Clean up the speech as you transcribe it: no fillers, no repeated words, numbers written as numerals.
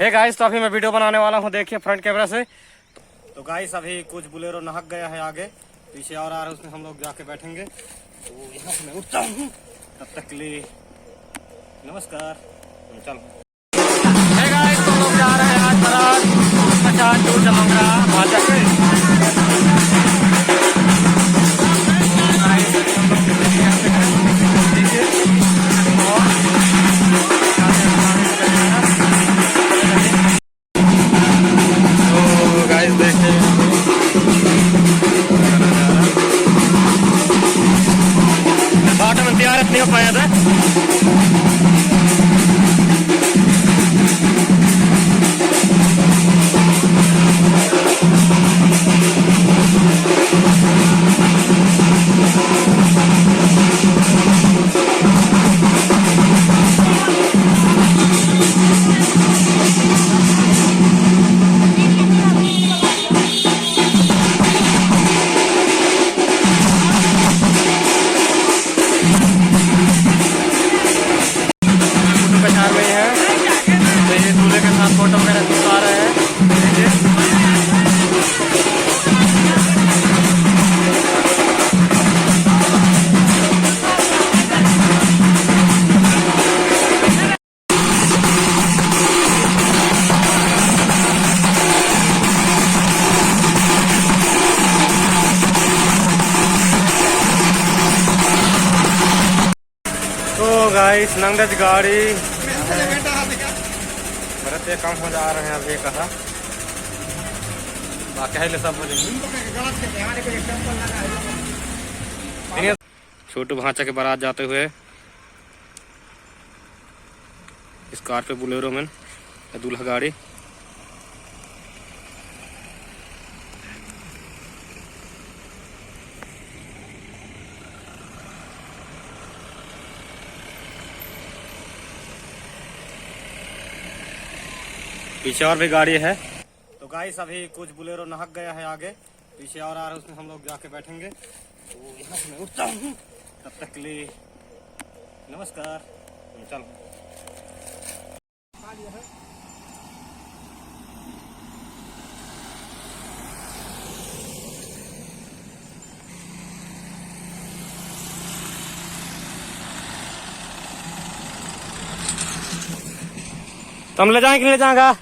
Hey guys, तो अभी मैं वीडियो बनाने वाला हूँ, देखिए फ्रंट कैमरा से। तो गाइस अभी कुछ बुलेरो नहक गया है, आगे पीछे और आ रहा है, उसमें हम लोग जाके बैठेंगे। तो यहाँ से मैं उठता हूँ, तब तक के लिए नमस्कार। चलो हे गाइस, तो लोग जा रहे हैं आज बारात 50 दूर जमंगरा भाजा के। नहीं हो पाया था। फोटो वगैरह खिंचवा रहे हैं। तो गाइस नंगज गाड़ी बरते कम हो जा रहे हैं अभी, कहा बाकी सब हो जाएंगे। छोटू भांचा के बारात जाते हुए स्कॉर्पियो बुलेरो में दूल्हा गाड़ी। पीछे और भी गाड़ी है। तो गाइस अभी कुछ बुलेरो नहक गया है, आगे पीछे और आ रहा है, उसमें हम लोग जाके बैठेंगे। तो यहाँ से मैं उठता हूँ, तब तक के लिए नमस्कार। चलो तुम ले जाएंगे, ले जाएगा।